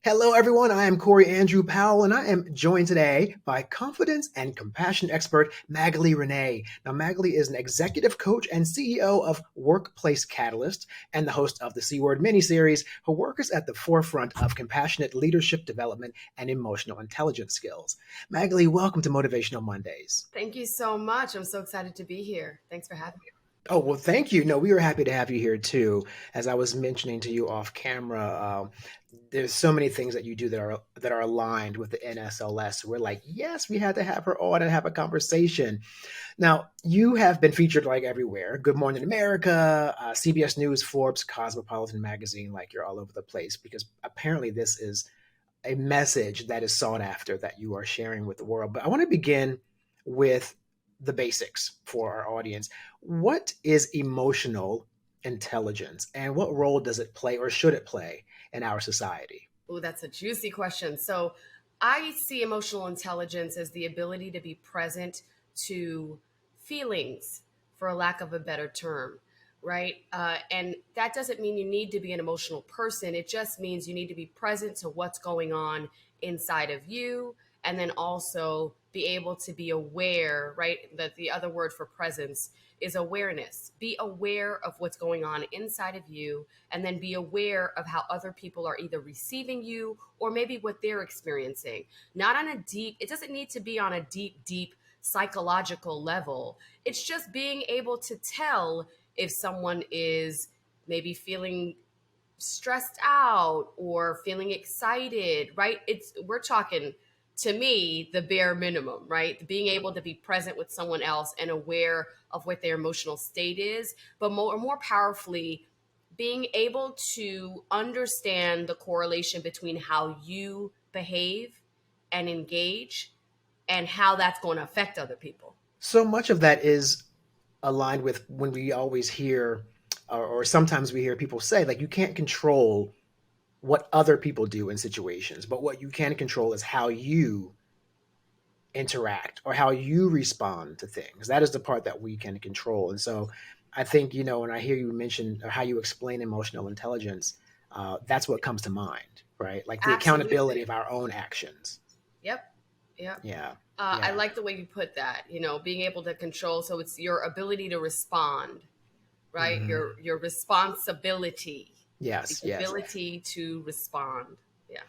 Hello, everyone. I am Corey Andrew Powell, and I am joined today by confidence and compassion expert Magalie René. Now, Magalie is an executive coach and CEO of Workplace Catalyst and the host of the C Word miniseries. Her work is at the forefront of compassionate leadership development and emotional intelligence skills. Magalie, welcome to Motivational Mondays. Thank you so much. I'm so excited to be here. Thanks for having me. Oh, well, thank you. No, we were happy to have you here too. As I was mentioning to you off camera, there's so many things that you do that are aligned with the NSLS. We're like, yes, we had to have her on and have a conversation. Now, you have been featured like everywhere. Good Morning America, CBS News, Forbes, Cosmopolitan Magazine, like you're all over the place because apparently this is a message that is sought after that you are sharing with the world. But I want to begin with the basics for our audience. What is emotional intelligence and what role does it play or should it play in our society? Oh, that's a juicy question. So I see emotional intelligence as the ability to be present to feelings, for a lack of a better term, right? And that doesn't mean you need to be an emotional person. It just means you need to be present to what's going on inside of you, and then also be able to be aware, right? That the other word for presence is awareness. Be aware of what's going on inside of you, and then be aware of how other people are either receiving you or maybe what they're experiencing. Not on a deep, it doesn't need to be on a deep psychological level. It's just being able to tell if someone is maybe feeling stressed out or feeling excited, right? We're talking, to me, the bare minimum, right? Being able to be present with someone else and aware of what their emotional state is, but more powerfully, being able to understand the correlation between how you behave and engage and how that's going to affect other people. So much of that is aligned with when we always hear, or sometimes we hear people say, like, you can't control what other people do in situations, but what you can control is how you interact or how you respond to things. That is the part that we can control. And so I think, when I hear you mention or how you explain emotional intelligence, that's what comes to mind, right? Like the Absolutely. accountability of our own actions. Yep. Yeah. I like the way you put that, being able to control. So it's your ability to respond, right? Mm-hmm. Your responsibility. Yes. The ability to respond. Yeah.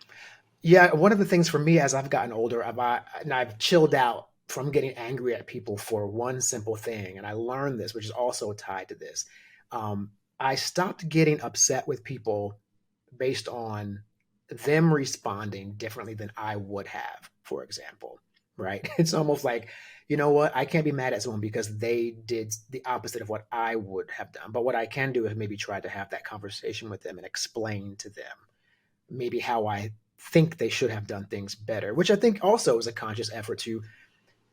Yeah. One of the things for me as I've gotten older, I've chilled out from getting angry at people for one simple thing. And I learned this, which is also tied to this. I stopped getting upset with people based on them responding differently than I would have, for example, right? It's almost like, you know what? I can't be mad at someone because they did the opposite of what I would have done. But what I can do is maybe try to have that conversation with them and explain to them maybe how I think they should have done things better, which I think also is a conscious effort to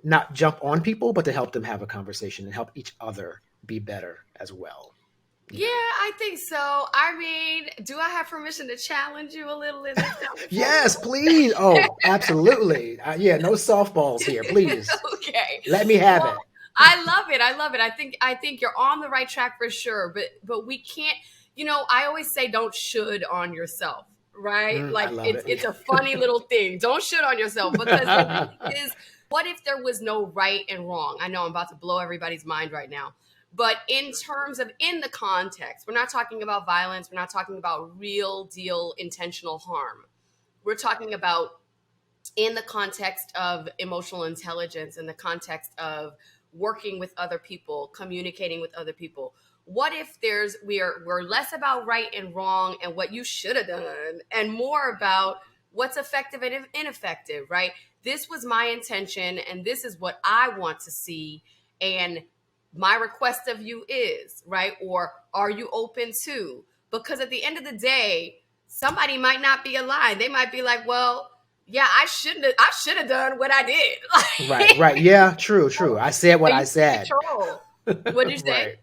not jump on people, but to help them have a conversation and help each other be better as well. Yeah, I think so. I mean, do I have permission to challenge you a little in this conversation? Yes, please. Oh, absolutely. No softballs here, please. Okay. Let me have it. I love it. I think you're on the right track for sure, but we can't, I always say don't should on yourself, right? It's a funny little thing. Don't should on yourself because the thing is, what if there was no right and wrong? I know I'm about to blow everybody's mind right now. But in terms of in the context, we're not talking about violence. We're not talking about real deal intentional harm. We're talking about in the context of emotional intelligence, in the context of working with other people, communicating with other people. What if we're less about right and wrong and what you should have done and more about what's effective and ineffective, right? This was my intention and this is what I want to see. And my request of you is, right? Or are you open to? Because at the end of the day, somebody might not be aligned. They might be like, well, yeah, I should have done what I did. Right. Yeah, true. I said what I said. What did you say? Right.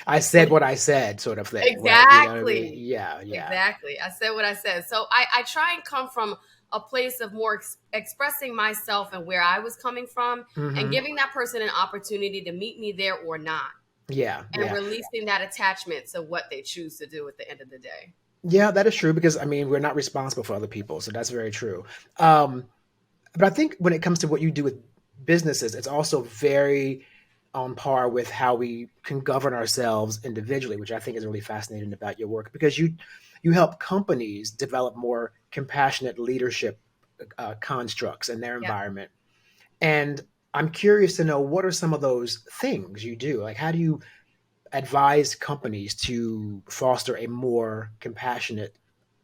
I said what I said, sort of thing. Exactly. Right? You know what I mean? Yeah. Exactly. I said what I said. So I try and come from a place of more expressing myself and where I was coming from and giving that person an opportunity to meet me there or not. Yeah. And releasing that attachment to what they choose to do at the end of the day. Yeah, that is true because I mean we're not responsible for other people, so that's very true. Um, but I think when it comes to what you do with businesses, it's also very on par with how we can govern ourselves individually, which I think is really fascinating about your work because you help companies develop more compassionate leadership constructs in their Yeah. environment. And I'm curious to know what are some of those things you do? Like, how do you advise companies to foster a more compassionate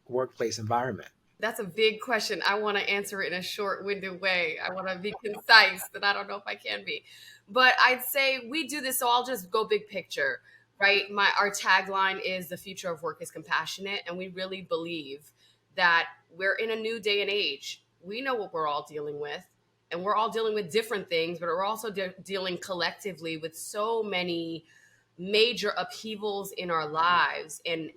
workplace environment? That's a big question. I want to answer it in a short-winded way. I want to be concise, but I don't know if I can be. But I'd say we do this, so I'll just go big picture, right? Our tagline is the future of work is compassionate, and we really believe that we're in a new day and age. We know what we're all dealing with, and we're all dealing with different things, but we're also dealing collectively with so many major upheavals in our lives, and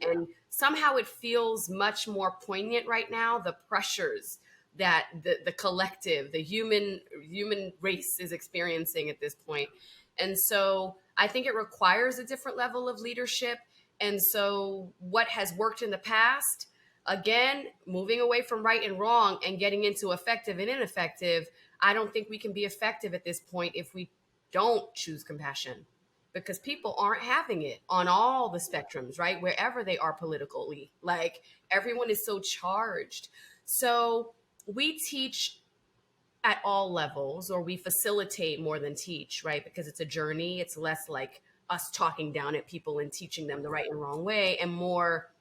somehow it feels much more poignant right now, the pressures that the collective, the human race is experiencing at this point. And so I think it requires a different level of leadership. And so what has worked in the past, again, moving away from right and wrong and getting into effective and ineffective, I don't think we can be effective at this point if we don't choose compassion, because people aren't having it on all the spectrums, right? Wherever they are politically, like everyone is so charged. So we teach at all levels, or we facilitate more than teach, right? Because it's a journey. It's less like us talking down at people and teaching them the right and wrong way, and more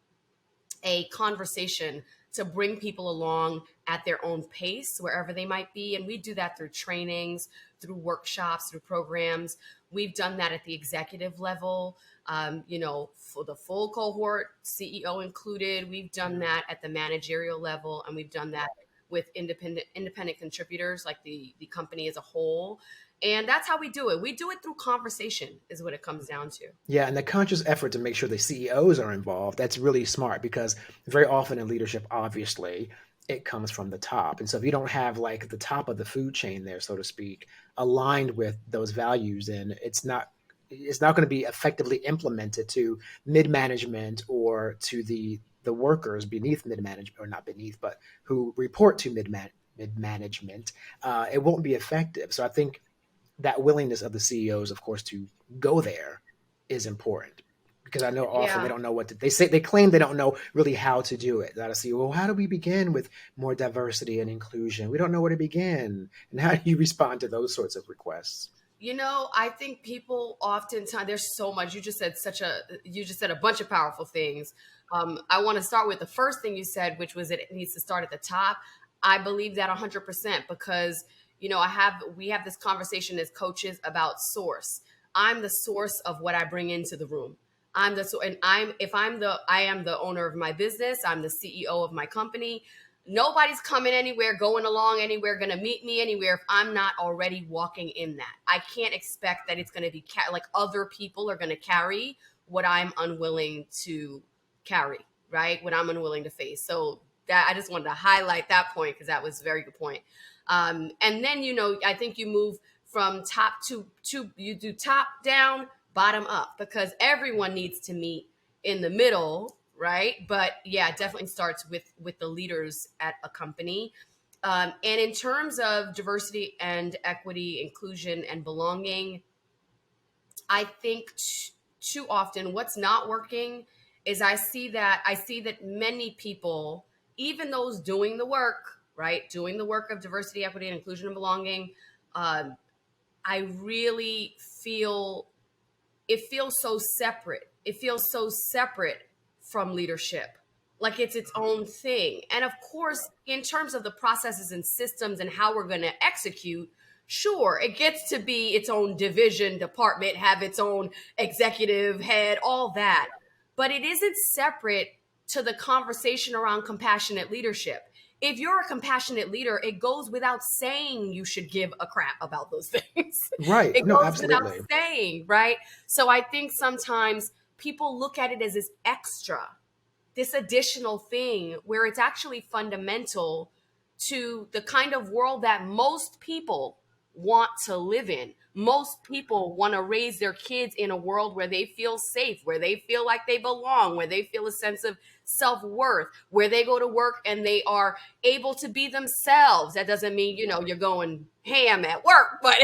a conversation to bring people along at their own pace wherever they might be. And we do that through trainings, through workshops, through programs. We've done that at the executive level, for the full cohort, CEO included. We've done that at the managerial level, and we've done that with independent contributors, like the company as a whole. And that's how we do it. We do it through conversation, is what it comes down to. Yeah, and the conscious effort to make sure the CEOs are involved, that's really smart because very often in leadership, obviously, it comes from the top. And so if you don't have like the top of the food chain there, so to speak, aligned with those values, then it's not going to be effectively implemented to mid management or to the workers beneath mid management, or not beneath, but who report to mid management. It won't be effective. So I think that willingness of the CEOs, of course, to go there is important because I know often they Yeah. don't know what to, they say. They claim they don't know really how to do it. That I see. Well, how do we begin with more diversity and inclusion? We don't know where to begin, and how do you respond to those sorts of requests? I think people oftentimes, there's so much. You just said a bunch of powerful things. I want to start with the first thing you said, which was that it needs to start at the top. I believe that 100% because, we have this conversation as coaches about source. I'm the source of what I bring into the room. And I am the owner of my business. I'm the CEO of my company. Nobody's coming anywhere, going along anywhere, going to meet me anywhere if I'm not already walking in that. I can't expect that it's going to be like other people are going to carry what I'm unwilling to carry, right? What I'm unwilling to face. So that I just wanted to highlight that point because that was a very good point. And then, I think you move from top to you do top down, bottom up, because everyone needs to meet in the middle, right? But yeah, it definitely starts with the leaders at a company. And in terms of diversity and equity, inclusion and belonging, I think too often what's not working is I see that many people, even those doing the work, right, doing the work of diversity, equity, and inclusion and belonging, um, I really feel it feels so separate. It feels so separate from leadership, like it's its own thing. And of course, in terms of the processes and systems and how we're going to execute, sure, it gets to be its own division, department, have its own executive head, all that. But it isn't separate to the conversation around compassionate leadership. If you're a compassionate leader, it goes without saying you should give a crap about those things. Right. It No, goes without absolutely. saying, right? So I think sometimes people look at it as this extra, this additional thing where it's actually fundamental to the kind of world that most people want to live in. Most people want to raise their kids in a world where they feel safe, where they feel like they belong, where they feel a sense of self-worth, where they go to work and they are able to be themselves. That doesn't mean, you're going ham at work, but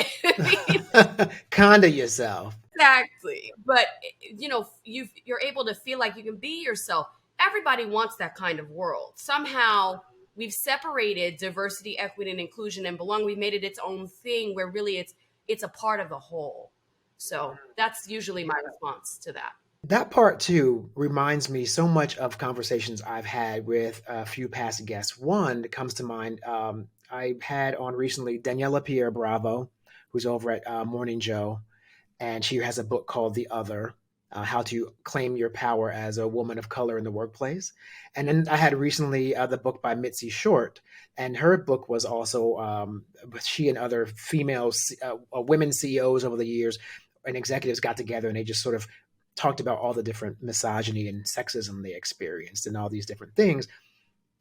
Kinda yourself. exactly. But you're able to feel like you can be yourself. Everybody wants that kind of world. Somehow we've separated diversity, equity, and inclusion and belong. We've made it its own thing where really it's a part of the whole. So that's usually my response to that. That part too reminds me so much of conversations I've had with a few past guests. One that comes to mind, I had on recently Daniela Pierre Bravo, who's over at Morning Joe, and she has a book called The Other. How to claim your power as a woman of color in the workplace. And then I had recently the book by Mitzi Short, and her book was also she and other female women CEOs over the years and executives got together and they just sort of talked about all the different misogyny and sexism they experienced and all these different things.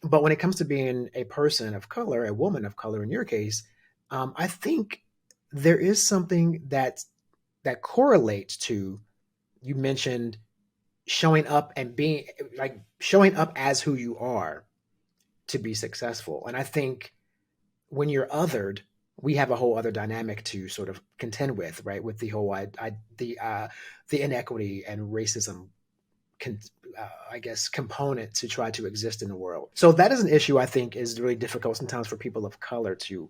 But when it comes to being a person of color, a woman of color in your case, I think there is something that correlates to, you mentioned showing up and being like showing up as who you are to be successful. And I think when you're othered, we have a whole other dynamic to sort of contend with, right? With the whole the inequity and racism, I guess, component to try to exist in the world. So that is an issue I think is really difficult sometimes for people of color to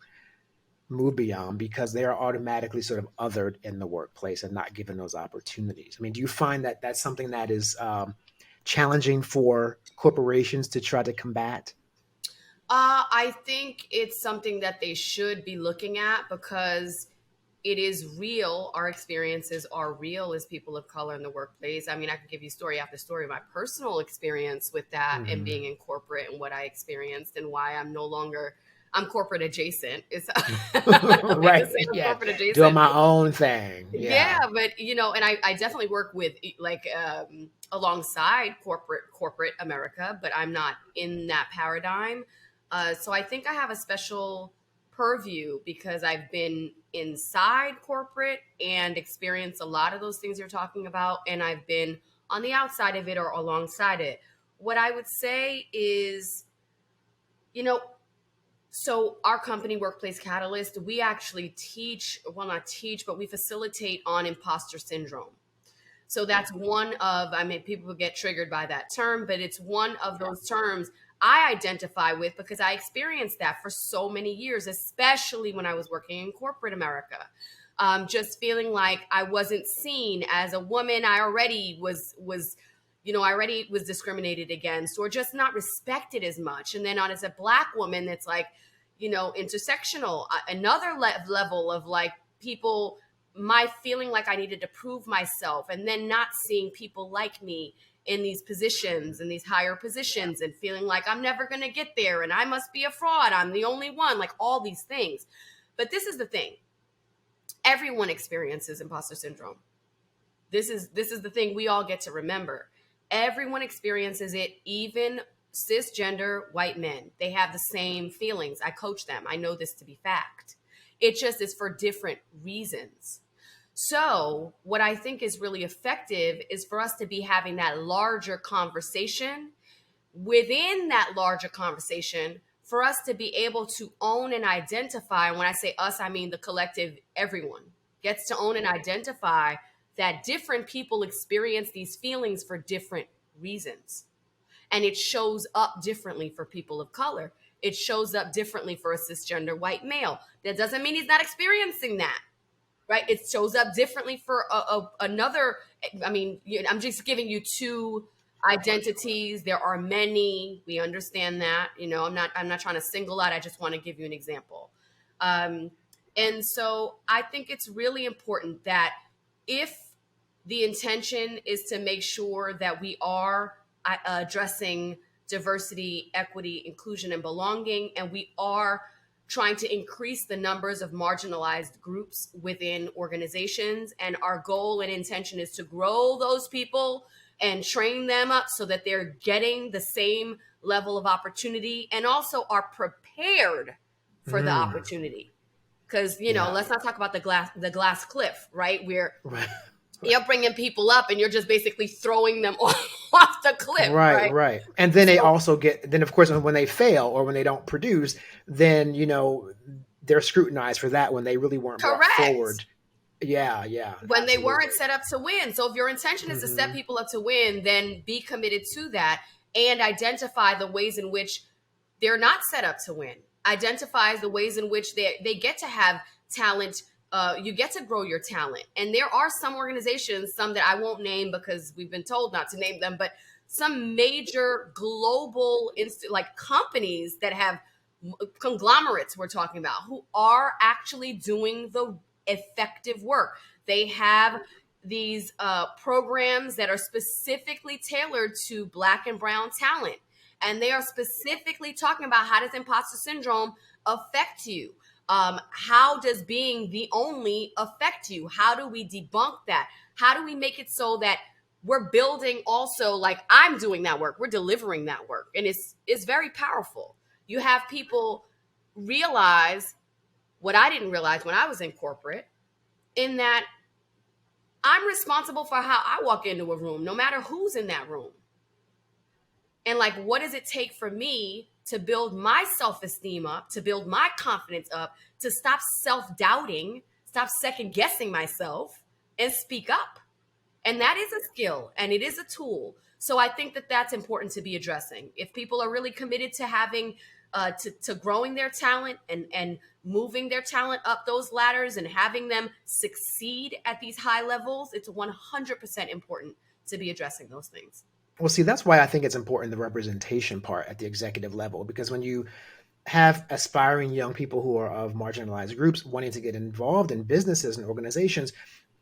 move beyond, because they are automatically sort of othered in the workplace and not given those opportunities. I mean, do you find that that's something that is challenging for corporations to try to combat? I think it's something that they should be looking at because it is real. Our experiences are real as people of color in the workplace. I mean, I could give you story after story of my personal experience with that and Mm-hmm. being in corporate and what I experienced and why I'm corporate adjacent. It's I don't mean to Right. say I'm Yeah. corporate Doing adjacent. my own thing. Yeah, Yeah. but and I definitely work with like alongside corporate America, but I'm not in that paradigm. So I think I have a special purview because I've been inside corporate and experienced a lot of those things you're talking about, and I've been on the outside of it or alongside it. What I would say is, you know, so our company, Workplace Catalyst, we actually teach, well, not teach, but we facilitate on imposter syndrome. So that's one of, I mean, people get triggered by that term, but it's one of those terms I identify with because I experienced that for so many years, especially when I was working in corporate America. Just feeling like I wasn't seen as a woman. I already I already was discriminated against or just not respected as much. And then on as a Black woman, that's like, intersectional, another level of like people, my feeling like I needed to prove myself and then not seeing people like me in these positions and these higher positions and feeling like I'm never going to get there and I must be a fraud. I'm the only one, like all these things. But this is the thing. Everyone experiences imposter syndrome. This is the thing we all get to remember. Everyone experiences it, even cisgender white men. They have the same feelings. I coach them. I know this to be fact. It just is for different reasons. So, what I think is really effective is for us to be having that larger conversation. Within that larger conversation, for us to be able to own and identify, and when I say us, I mean the collective, everyone gets to own and identify that different people experience these feelings for different reasons. And it shows up differently for people of color. It shows up differently for a cisgender white male. That doesn't mean he's not experiencing that, right? It shows up differently for another. I mean, I'm just giving you two identities. There are many. We understand that. I'm not trying to single out. I just want to give you an example. And so I think it's really important that if the intention is to make sure that we are addressing diversity, equity, inclusion, and belonging, and we are trying to increase the numbers of marginalized groups within organizations. And our goal and intention is to grow those people and train them up so that they're getting the same level of opportunity and also are prepared for the Mm. opportunity. Because, Yeah. let's not talk about the glass cliff, right? Where Right. you're bringing people up and you're just basically throwing them off the cliff, Right, right? right. And then they So also get, then of course, when they fail or when they don't produce, then, they're scrutinized for that when they really weren't brought correct. forward. Yeah, yeah, When they weren't absolutely. set up to win. So if your intention is to set Hmm. people up to win, then be committed to that and identify the ways in which they're not set up to win. Identifies the ways in which they get to have talent. You get to grow your talent. And there are some organizations, some that I won't name because we've been told not to name them, but some major global like companies that have conglomerates we're talking about who are actually doing the effective work. They have these programs that are specifically tailored to Black and brown talent, and they are specifically talking about how does imposter syndrome affect you. How does being the only affect you? How do we debunk that? How do we make it so that we're building also, like, I'm doing that work, we're delivering that work, and it's very powerful. You have people realize what I didn't realize when I was in corporate, in that I'm responsible for how I walk into a room, no matter who's in that room. And like, what does it take for me to build my self-esteem up, to build my confidence up, to stop self-doubting, stop second guessing myself, and speak up? And that is a skill and it is a tool. So I think that that's important to be addressing. If people are really committed to having, to growing their talent and moving their talent up those ladders and having them succeed at these high levels, it's 100% important to be addressing those things. Well, see, that's why I think it's important, the representation part at the executive level, because when you have aspiring young people who are of marginalized groups wanting to get involved in businesses and organizations,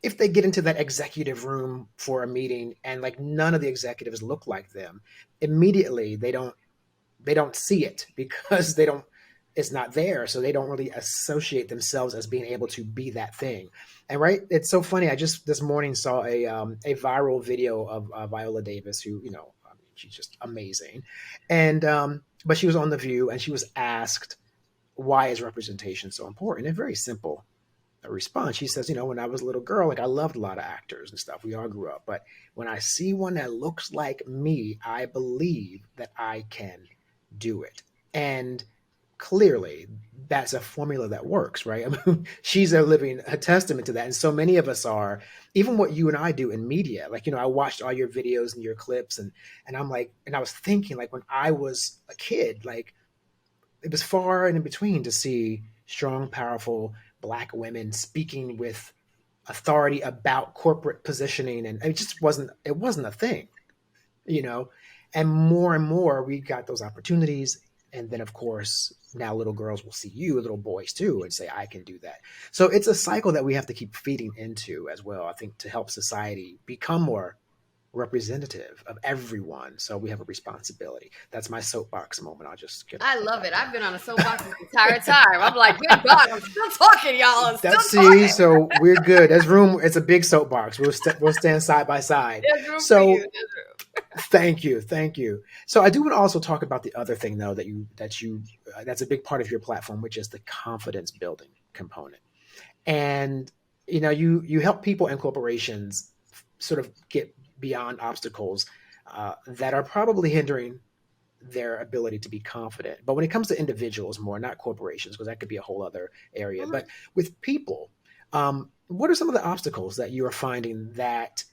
if they get into that executive room for a meeting and like none of the executives look like them, immediately they don't see it because they don't it's not there, so they don't really associate themselves as being able to be that thing. And right, it's so funny, I just this morning saw a viral video of Viola Davis, who, I mean, she's just amazing. And but she was on The View and she was asked, why is representation so important? And very simple response. She says, when I was a little girl, like, I loved a lot of actors and stuff. We all grew up. But when I see one that looks like me, I believe that I can do it. And clearly, that's a formula that works, right? I mean, she's a testament to that. And so many of us are, even what you and I do in media. Like, I watched all your videos and your clips, and I'm like, and I was thinking, like, when I was a kid, like, it was far and in between to see strong, powerful Black women speaking with authority about corporate positioning, and it wasn't a thing, you know. And more we got those opportunities, and then of course now little girls will see you, little boys too, and say, I can do that. So it's a cycle that we have to keep feeding into as well, I think, to help society become more representative of everyone. So we have a responsibility. That's my soapbox moment. I'll just get I off of love that it. now. I've been on a soapbox the entire time. I'm like, good God, I'm still talking, y'all. I'm still That's see, talking. so we're good. There's room. It's a big soapbox. We'll stand side by side. There's room for you. So thank you, thank you. So I do want to also talk about the other thing though that's a big part of your platform, which is the confidence building component. And you help people and corporations sort of get beyond obstacles that are probably hindering their ability to be confident. But when it comes to individuals more, not corporations, because that could be a whole other area, Mhm. but with people, what are some of the obstacles that you are finding that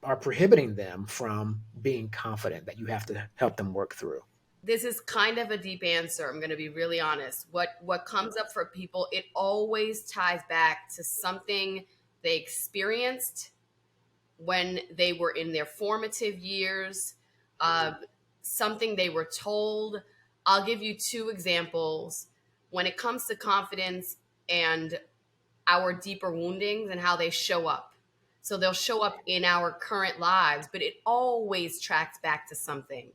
are prohibiting them from being confident that you have to help them work through? This is kind of a deep answer. I'm going to be really honest. What comes up for people, it always ties back to something they experienced when they were in their formative years, uh, something they were told. I'll give you two examples. When it comes to confidence and our deeper woundings and how they show up. So they'll show up in our current lives, but it always tracks back to something.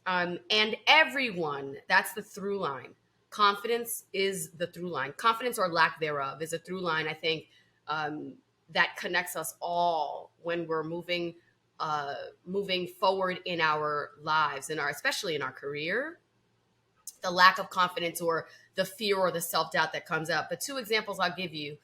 And everyone, that's the through line. Confidence is the through line. Confidence or lack thereof is a through line, I think, that connects us all when we're moving forward in our lives, especially in our career. the lack of confidence or the fear or the self-doubt that comes up. But two examples I'll give you.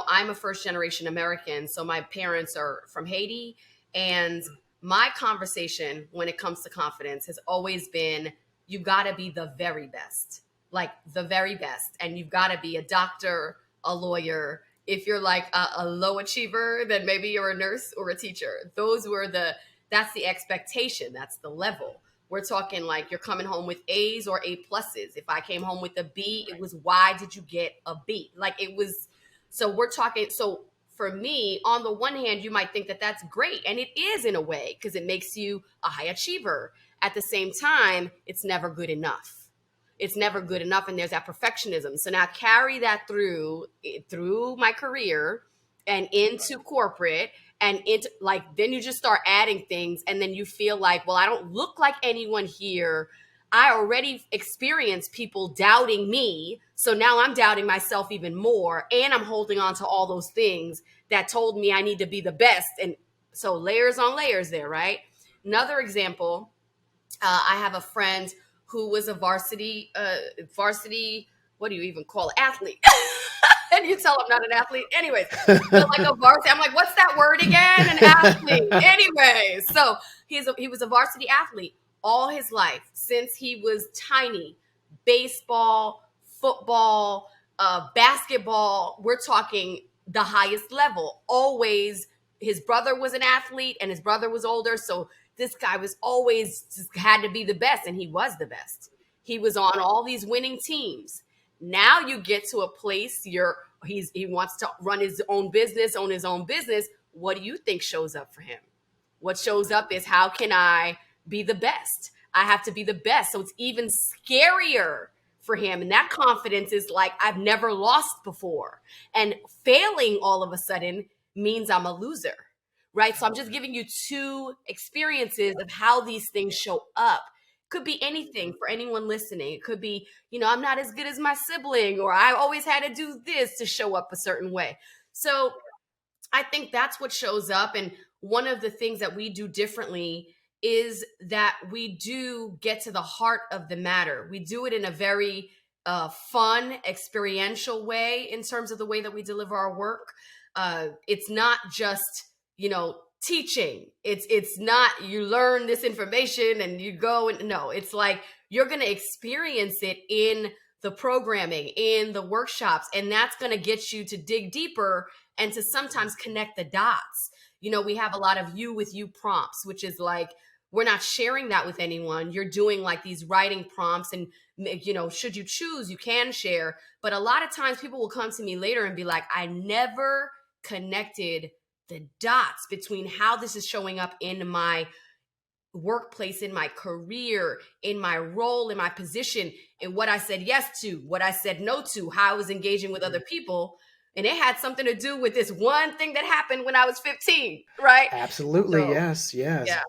I'm a first generation American, so my parents are from Haiti. And my conversation when it comes to confidence has always been, you got to be the very best, like the very best. And you've got to be a doctor, a lawyer. If you're like a low achiever, then maybe you're a nurse or a teacher. That's the expectation. That's the level. We're talking like you're coming home with A's or A pluses. If I came home with a B, it was, why did you get a B? Like it was, so we're talking, so for me, on the one hand, you might think that that's great. And it is in a way, because it makes you a high achiever. At the same time, it's never good enough. It's never good enough. And there's that perfectionism. So now carry that through my career and into corporate and into like, then you just start adding things. And then you feel like, well, I don't look like anyone here. I already experienced people doubting me. So now I'm doubting myself even more. And I'm holding on to all those things that told me I need to be the best. And so layers on layers there, right? Another example, I have a friend who was a varsity, what do you even call it? Athlete. And you tell I'm not an athlete. Anyways, so like a varsity. I'm like, what's that word again? An athlete. Anyways, so he was a varsity athlete all his life since he was tiny. Baseball, football, basketball. We're talking the highest level. Always, his brother was an athlete and his brother was older. So this guy was always just had to be the best, and he was the best. He was on all these winning teams. Now you get to a place he wants to run his own business, own his own business. What do you think shows up for him? What shows up is, how can I be the best? I have to be the best. So it's even scarier for him. And that confidence is like, I've never lost before. And failing all of a sudden means I'm a loser, right? So I'm just giving you two experiences of how these things show up. Could be anything for anyone listening. It could be, I'm not as good as my sibling, or I always had to do this to show up a certain way. So I think that's what shows up. And one of the things that we do differently is that we do get to the heart of the matter. We do it in a very fun, experiential way in terms of the way that we deliver our work. It's not just, teaching. It's not you learn this information and you go and no, it's like you're going to experience it in the programming, in the workshops, and that's going to get you to dig deeper and to sometimes connect the dots. We have a lot of you with you prompts, which is like, we're not sharing that with anyone. You're doing like these writing prompts, and should you choose, you can share. But a lot of times people will come to me later and be like, I never connected the dots between how this is showing up in my workplace, in my career, in my role, in my position, in what I said yes to, what I said no to, how I was engaging with other people. And it had something to do with this one thing that happened when I was 15, right? Absolutely. So, Yes. Yes. yeah.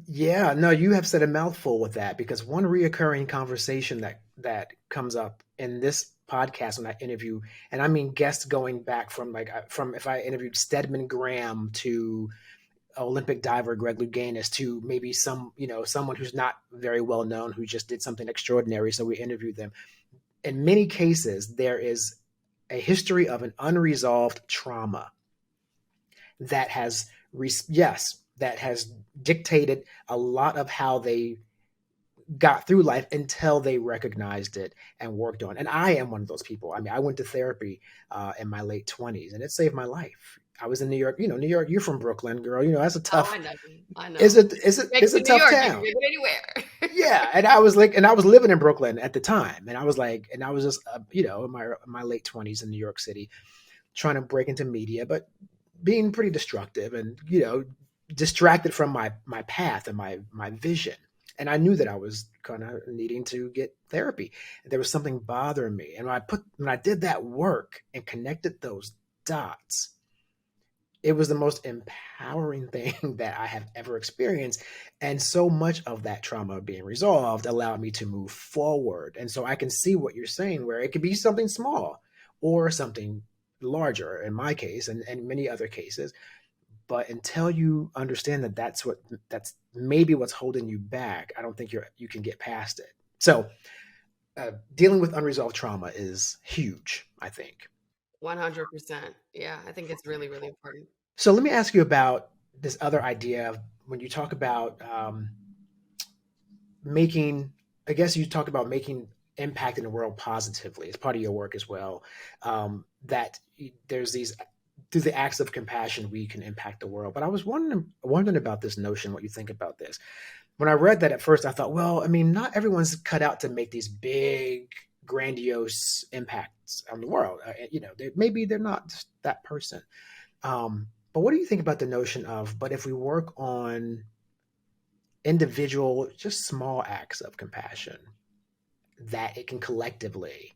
Yeah. No, you have said a mouthful with that, because one reoccurring conversation that comes up in this podcast when I interview, and I mean guests going back from if I interviewed Stedman Graham to Olympic diver Greg Louganis to maybe someone who's not very well known who just did something extraordinary. So we interviewed them. In many cases, there is a history of an unresolved trauma that has that has dictated a lot of how they got through life until they recognized it and worked on it. And I am one of those people. I mean, I went to therapy in my late 20s, and it saved my life. I was in New York. New York, you're from Brooklyn, girl. That's a Oh, tough, I know. I know. it's a To New tough York, you can town. get it anywhere. Yeah. And I was living in Brooklyn at the time. And I was just, in my late 20s in New York City, trying to break into media, but being pretty destructive and, distracted from my path and my vision. And I knew that I was kind of needing to get therapy. There was something bothering me. And when I did that work and connected those dots, it was the most empowering thing that I have ever experienced. And so much of that trauma being resolved allowed me to move forward. And so I can see what you're saying, where it could be something small or something larger in my case and many other cases. But until you understand that that's maybe what's holding you back, I don't think you can get past it. So dealing with unresolved trauma is huge, I think. 100%. Yeah, I think it's really, really important. So let me ask you about this other idea of when you talk about making, I guess you talk about making impact in the world positively as part of your work as well. That there's these, through the acts of compassion we can impact the world. But I was wondering about this notion, what you think about this. When I read that at first, I thought, well, I mean, not everyone's cut out to make these big, grandiose impacts on the world. Maybe they're not just that person. But what do you think about the notion of, but if we work on individual, just small acts of compassion, that it can collectively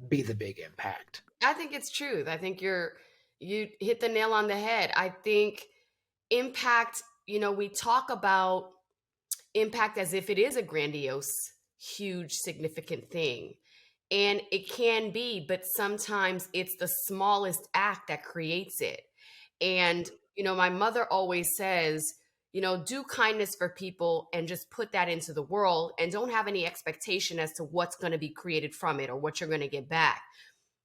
be the big impact? I think it's truth. I think you hit the nail on the head. I think impact, we talk about impact as if it is a grandiose, huge, significant thing. And it can be, but sometimes it's the smallest act that creates it. And, my mother always says, do kindness for people and just put that into the world and don't have any expectation as to what's going to be created from it or what you're going to get back.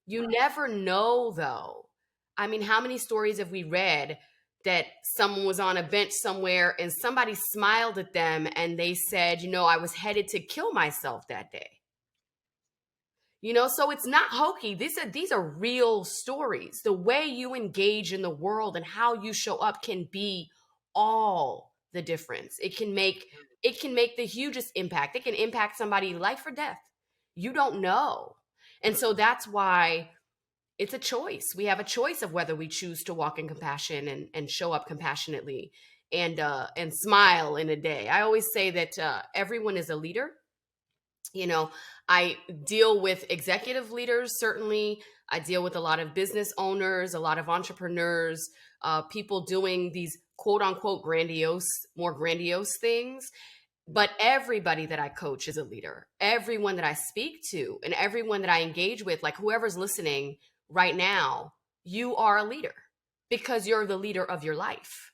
You never know, though. I mean, how many stories have we read that someone was on a bench somewhere and somebody smiled at them and they said, I was headed to kill myself that day? So it's not hokey. These are real stories. The way you engage in the world and how you show up can be all the difference. It can make the hugest impact. It can impact somebody life or death. You don't know. And so that's why it's a choice. We have a choice of whether we choose to walk in compassion and show up compassionately and smile in a day. I always say that everyone is a leader. I deal with executive leaders, certainly. I deal with a lot of business owners, a lot of entrepreneurs, people doing these quote unquote more grandiose things. But everybody that I coach is a leader. Everyone that I speak to and everyone that I engage with, like whoever's listening right now, you are a leader because you're the leader of your life,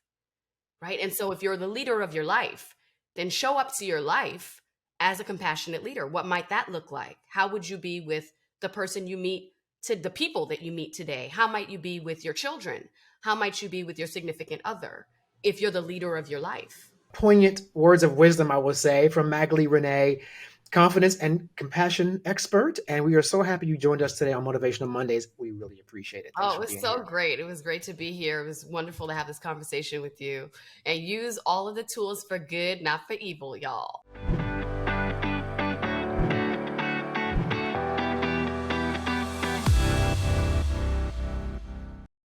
right? And so if you're the leader of your life, then show up to your life as a compassionate leader. What might that look like? How would you be with the person you meet, to the people that you meet today? How might you be with your children? How might you be with your significant other if you're the leader of your life? Poignant words of wisdom, I will say, from Magalie René, confidence and compassion expert. And we are so happy you joined us today on Motivational Mondays. We really appreciate it. Thanks Oh, it for was being so here. great. It was great to be here. It was wonderful to have this conversation with you and use all of the tools for good, not for evil, y'all.